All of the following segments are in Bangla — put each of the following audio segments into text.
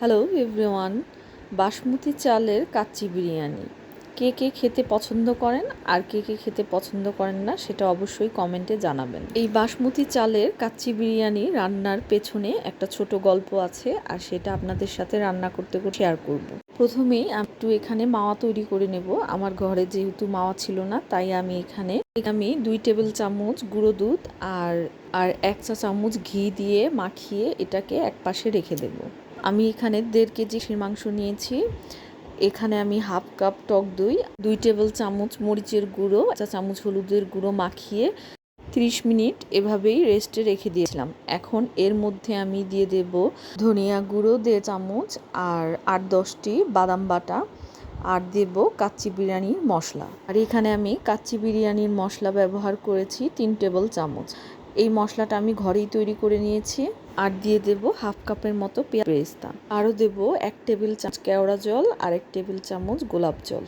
হ্যালো এভরিওয়ান, বাসমতি চালের কাচ্চি বিরিয়ানি কে কে খেতে পছন্দ করেন আর কে কে খেতে পছন্দ করেন না সেটা অবশ্যই কমেন্টে জানাবেন। এই বাসমতি চালের কাচ্চি বিরিয়ানি রান্নার পেছনে একটা ছোট গল্প আছে, আর সেটা আপনাদের সাথে রান্না করতে শেয়ার করব। প্রথমেই একটু এখানে মাওয়া তৈরি করে নেব। আমার ঘরে যেহেতু মাওয়া ছিল না, তাই আমি এখানে 2 টেবিল চামচ গুঁড়ো দুধ আর 1 চা চামচ ঘি দিয়ে মাখিয়ে এটাকে এক পাশে রেখে দেব। আমি এখানে 1.5 কেজি খাসির মাংস নিয়েছি। এখানে আমি হাফ কাপ টক দই, 2 টেবিল চামচ মরিচের গুঁড়ো, 1 চা চামচ হলুদের গুঁড়ো মাখিয়ে 30 মিনিট এভাবেই রেস্টে রেখে দিয়েছিলাম। এখন এর মধ্যে আমি দিয়ে দেব ধনিয়া গুঁড়ো 1.5 চামচ আর 8-10টি বাদাম বাটা, আর দেব কাচ্চি বিরিয়ানির মশলা। আর এখানে আমি কাচ্চি বিরিয়ানির মশলা ব্যবহার করেছি 3 টেবিল চামচ। এই মশলাটা আমি ঘরেই তৈরি করে নিয়েছি। আর দিয়ে দেব হাফ কাপের মতো পেঁয়াজ বেরেস্তা, আরও দেব 1 টেবিল চামচ কেওড়া জল আর 1 টেবিল চামচ গোলাপ জল।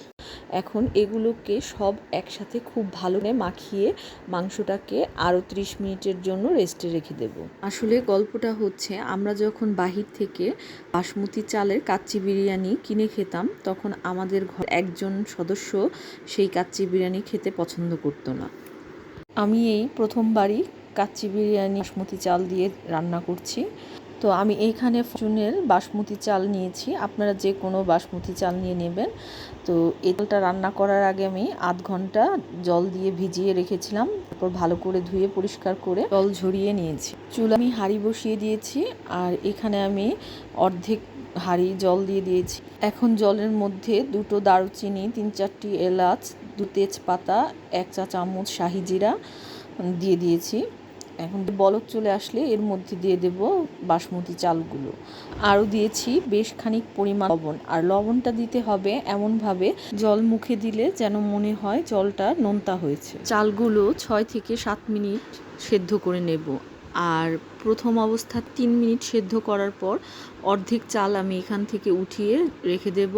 এখন এগুলোকে সব একসাথে খুব ভালো করে মাখিয়ে মাংসটাকে আরও 30 মিনিটের জন্য রেস্টে রেখে দেব। আসলে গল্পটা হচ্ছে, আমরা যখন বাহির থেকে বাসমতি চালের কাচ্চি বিরিয়ানি কিনে খেতাম, তখন আমাদের ঘর একজন সদস্য সেই কাচ্চি বিরিয়ানি খেতে পছন্দ করতো না। আমি এই প্রথমবারই কাচ্চি বিরিয়ানি বাসমতি চাল দিয়ে রান্না করছি। তো আমি এইখানে ফরচুনের বাসমতি চাল নিয়েছি, আপনারা যে কোনো বাসমতি চাল নিয়ে নেবেন। তো এই চালটা রান্না করার আগে আমি আধ ঘন্টা জল দিয়ে ভিজিয়ে রেখেছিলাম, তারপর ভালো করে ধুয়ে পরিষ্কার করে জল ঝরিয়ে নিয়েছি। চুলা আমি হাঁড়ি বসিয়ে দিয়েছি, আর এখানে আমি অর্ধেক হাঁড়ি জল দিয়ে দিয়েছি। এখন জলের মধ্যে 2টো দারুচিনি, 3-4টি এলাচ, 2 তেজপাতা, 1 চা চামচ শাহি জিরা দিয়ে দিয়েছি। এখন বলক চলে আসলে এর মধ্যে দিয়ে দেব বাসমতি চালগুলো। আরও দিয়েছি বেশ খানিক পরিমাণ লবণ, আর লবণটা দিতে হবে এমনভাবে জল মুখে দিলে যেন মনে হয় জলটা নোনতা হয়েছে। চালগুলো 6 থেকে 7 মিনিট সেদ্ধ করে নেব। আর প্রথম অবস্থা 3 মিনিট সেদ্ধ করার পর অর্ধেক চাল আমি এখান থেকে উঠিয়ে রেখে দেব,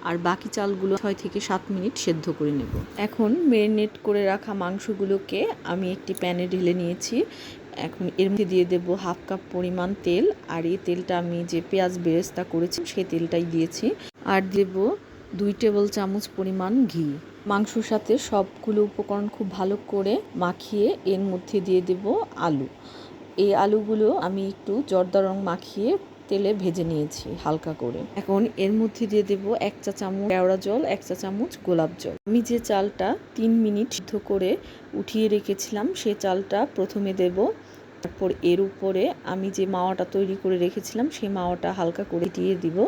আর বাকি চালগুলো 6 থেকে 7 মিনিট সেদ্ধ করে নেব। এখন ম্যারিনেট করে রাখা মাংসগুলোকে আমি একটি প্যানে ঢেলে নিয়েছি। এখন এর মধ্যে দিয়ে দেব হাফ কাপ পরিমাণ তেল, আর এই তেলটা আমি যে পেঁয়াজ বেরেস্তা করেছি সেই তেলটাই দিয়েছি। আর দেব 2 টেবিল চামচ পরিমাণ ঘি। মাংসর সাথে সবগুলো উপকরণ খুব ভালো করে মাখিয়ে এর মধ্যে দিয়ে দেব আলু। এই আলুগুলো আমি একটু জর্দা রং মাখিয়ে তেলে ভেজে নিয়েছি হালকা করে। এখন এর মধ্যে দিয়ে দেব 1 চা চামচ কেওড়া জল, 1 চা চামচ গোলাপ জল। আমি যে চালটা 3 মিনিট সিদ্ধ করে উঠিয়ে রেখেছিলাম সেই চালটা প্রথমে দেব, তারপর এর উপরে আমি যে মাওয়াটা তৈরি করে রেখেছিলাম সেই মাওয়াটা হালকা করে ছিটিয়ে দিব।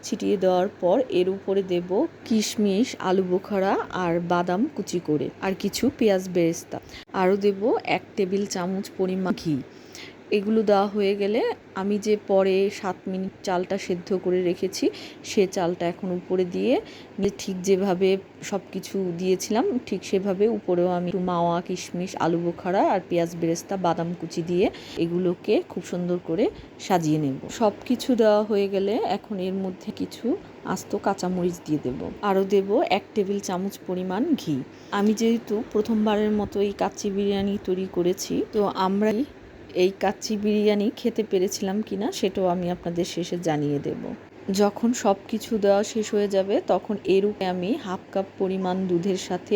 ছিটিয়ে দেওয়ার পর এর উপরে দেব কিশমিশ, আলু বোখারা আর বাদাম কুচি করে, আর কিছু পেঁয়াজ বেরেস্তা। আরও দেব 1 টেবিল চামচ পরিমাণ ঘি। এগুলো দেওয়া হয়ে গেলে আমি যে পরে 7 মিনিট চালটা সেদ্ধ করে রেখেছি সে চালটা এখন উপরে দিয়ে ঠিক যেভাবে সব কিছু দিয়েছিলাম ঠিক সেভাবে উপরেও আমি মাওয়া, কিশমিশ, আলু বোখারা আর পেঁয়াজ বেরেস্তা, বাদাম কুচি দিয়ে এগুলোকে খুব সুন্দর করে সাজিয়ে নেব। সব কিছু দেওয়া হয়ে গেলে এখন এর মধ্যে কিছু আস্ত কাঁচামরিচ দিয়ে দেব। আরও দেব 1 টেবিল চামচ পরিমাণ ঘি। আমি যেহেতু প্রথমবারের মতো এই কাচ্চি বিরিয়ানি তৈরি করেছি, তো আমরা এই কাচ্চি বিরিয়ানি খেতে পেরেছিলাম কিনা সেটাও আমি আপনাদের শেষে জানিয়ে দেব। যখন সব কিছু দেওয়া শেষ হয়ে যাবে তখন এর উপরে আমি হাফ কাপ পরিমাণ দুধের সাথে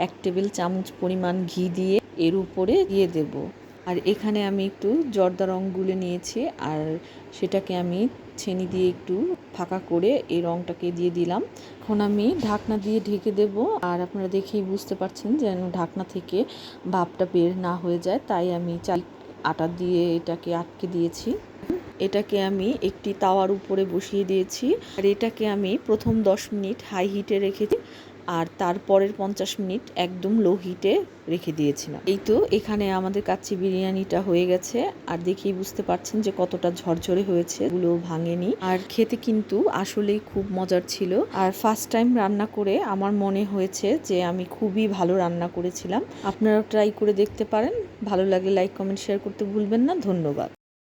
1 টেবিল চামচ পরিমাণ ঘি দিয়ে এর উপরে দিয়ে দেব। আর এখানে আমি একটু জর্দা রং গুলে নিয়েছি, আর সেটাকে আমি ছেনি দিয়ে একটু ফাঁকা করে এই রংটাকে দিয়ে দিলাম। এখন আমি ঢাকনা দিয়ে ঢেকে দেব, আর আপনারা দেখেই বুঝতে পারছেন যেন ঢাকনা থেকে ভাপটা বের না হয়ে যায়, তাই আমি আটা দিয়ে এটাকে আটকে দিয়েছি। এটাকে আমি একটি তাওয়ার উপরে বসিয়ে দিয়েছি, আর এটাকে আমি প্রথম 10 মিনিট হাই হিটে রেখেছি, আর তারপরের 50 মিনিট একদম লো হিটে রেখে দিয়েছিলাম। এই তো এখানে আমাদের কাচ্চি বিরিয়ানিটা হয়ে গেছে, আর দেখেই বুঝতে পারছেন যে কতটা ঝরঝরে হয়েছে, এগুলো ভাঙেনি। আর খেতে কিন্তু আসলেই খুব মজার ছিল। আর ফার্স্ট টাইম রান্না করে আমার মনে হয়েছে যে আমি খুবই ভালো রান্না করেছিলাম। আপনারাও ট্রাই করে দেখতে পারেন। ভালো লাগলে লাইক, কমেন্ট, শেয়ার করতে ভুলবেন না। ধন্যবাদ।